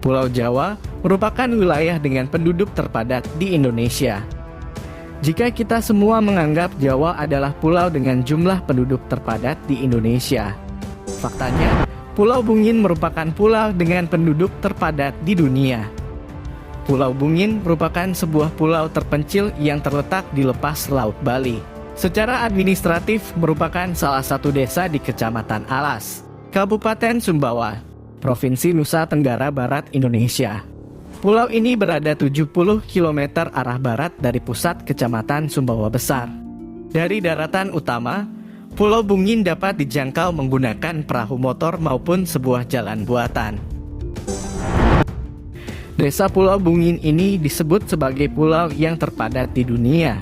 Pulau Jawa merupakan wilayah dengan penduduk terpadat di Indonesia. Jika kita semua menganggap Jawa adalah pulau dengan jumlah penduduk terpadat di Indonesia, faktanya, Pulau Bungin merupakan pulau dengan penduduk terpadat di dunia. Pulau Bungin merupakan sebuah pulau terpencil yang terletak di lepas Laut Bali. Secara administratif merupakan salah satu desa di Kecamatan Alas, Kabupaten Sumbawa, Provinsi Nusa Tenggara Barat, Indonesia. Pulau ini berada 70 km arah barat dari pusat Kecamatan Sumbawa Besar. Dari daratan utama, Pulau Bungin dapat dijangkau menggunakan perahu motor maupun sebuah jalan buatan. Desa Pulau Bungin ini disebut sebagai pulau yang terpadat di dunia.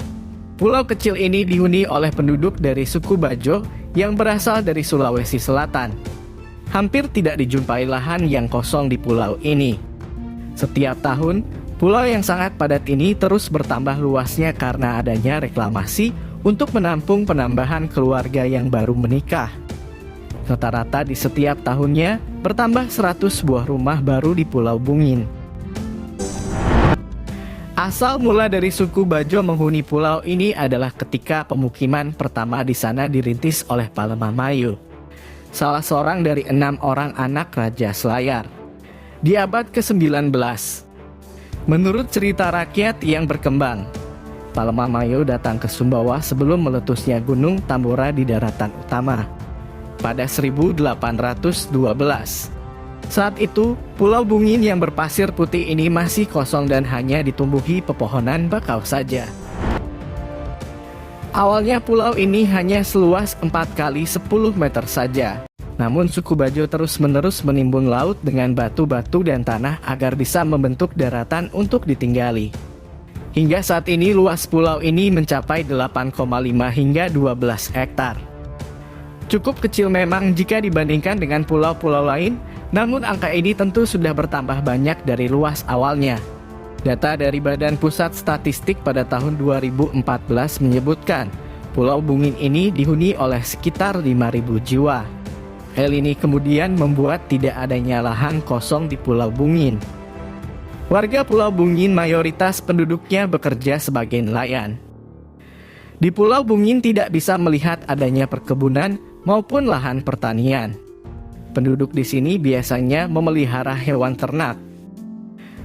Pulau kecil ini dihuni oleh penduduk dari suku Bajo yang berasal dari Sulawesi Selatan. Hampir tidak dijumpai lahan yang kosong di pulau ini. Setiap tahun, pulau yang sangat padat ini terus bertambah luasnya karena adanya reklamasi untuk menampung penambahan keluarga yang baru menikah. Rata-rata di setiap tahunnya bertambah 100 buah rumah baru di Pulau Bungin. Asal mula dari suku Bajo menghuni pulau ini adalah ketika pemukiman pertama di sana dirintis oleh Palemamayu, salah seorang dari 6 orang anak Raja Selayar, di abad ke-19. Menurut cerita rakyat yang berkembang, Palemamayu datang ke Sumbawa sebelum meletusnya Gunung Tambora di daratan utama pada 1812. Saat itu, Pulau Bungin yang berpasir putih ini masih kosong dan hanya ditumbuhi pepohonan bakau saja. Awalnya pulau ini hanya seluas 4 kali 10 meter saja. Namun suku Bajo terus-menerus menimbun laut dengan batu-batu dan tanah agar bisa membentuk daratan untuk ditinggali. Hingga saat ini luas pulau ini mencapai 8,5 hingga 12 hektar. Cukup kecil memang jika dibandingkan dengan pulau-pulau lain, namun angka ini tentu sudah bertambah banyak dari luas awalnya. Data dari Badan Pusat Statistik pada tahun 2014 menyebutkan Pulau Bungin ini dihuni oleh sekitar 5.000 jiwa. Hal ini kemudian membuat tidak adanya lahan kosong di Pulau Bungin. Warga Pulau Bungin mayoritas penduduknya bekerja sebagai nelayan. Di Pulau Bungin tidak bisa melihat adanya perkebunan maupun lahan pertanian. Penduduk di sini biasanya memelihara hewan ternak.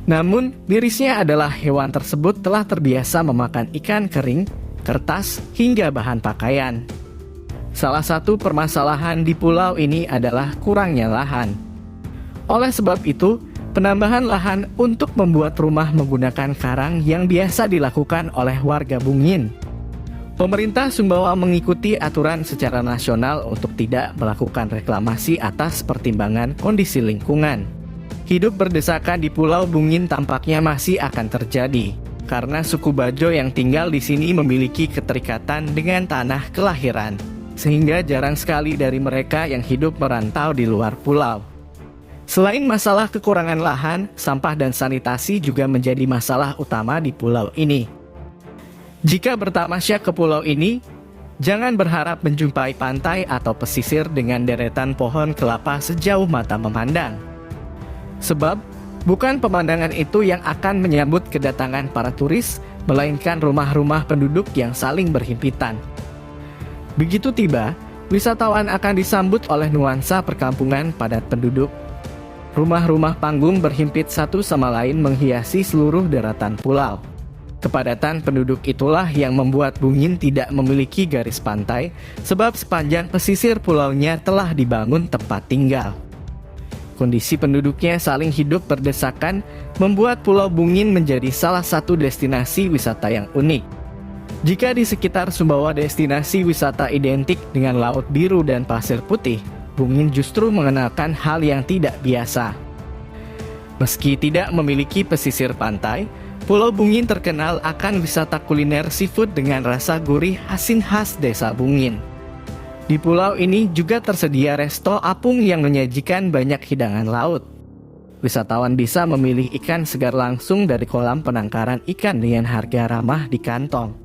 Namun, mirisnya adalah hewan tersebut telah terbiasa memakan ikan kering, kertas, hingga bahan pakaian. Salah satu permasalahan di pulau ini adalah kurangnya lahan. Oleh sebab itu, penambahan lahan untuk membuat rumah menggunakan karang yang biasa dilakukan oleh warga Bungin. Pemerintah Sumbawa mengikuti aturan secara nasional untuk tidak melakukan reklamasi atas pertimbangan kondisi lingkungan. Hidup berdesakan di Pulau Bungin tampaknya masih akan terjadi, karena suku Bajo yang tinggal di sini memiliki keterikatan dengan tanah kelahiran, sehingga jarang sekali dari mereka yang hidup merantau di luar pulau. Selain masalah kekurangan lahan, sampah dan sanitasi juga menjadi masalah utama di pulau ini. Jika bertamasya ke pulau ini, jangan berharap menjumpai pantai atau pesisir dengan deretan pohon kelapa sejauh mata memandang. Sebab, bukan pemandangan itu yang akan menyambut kedatangan para turis, melainkan rumah-rumah penduduk yang saling berhimpitan. Begitu tiba, wisatawan akan disambut oleh nuansa perkampungan padat penduduk. Rumah-rumah panggung berhimpit satu sama lain menghiasi seluruh daratan pulau. Kepadatan penduduk itulah yang membuat Bungin tidak memiliki garis pantai, sebab sepanjang pesisir pulaunya telah dibangun tempat tinggal. Kondisi penduduknya saling hidup berdesakan membuat Pulau Bungin menjadi salah satu destinasi wisata yang unik. Jika di sekitar Sumbawa destinasi wisata identik dengan laut biru dan pasir putih, Bungin justru mengenalkan hal yang tidak biasa. Meski tidak memiliki pesisir pantai, Pulau Bungin terkenal akan wisata kuliner seafood dengan rasa gurih asin khas desa Bungin. Di pulau ini juga tersedia resto apung yang menyajikan banyak hidangan laut. Wisatawan bisa memilih ikan segar langsung dari kolam penangkaran ikan dengan harga ramah di kantong.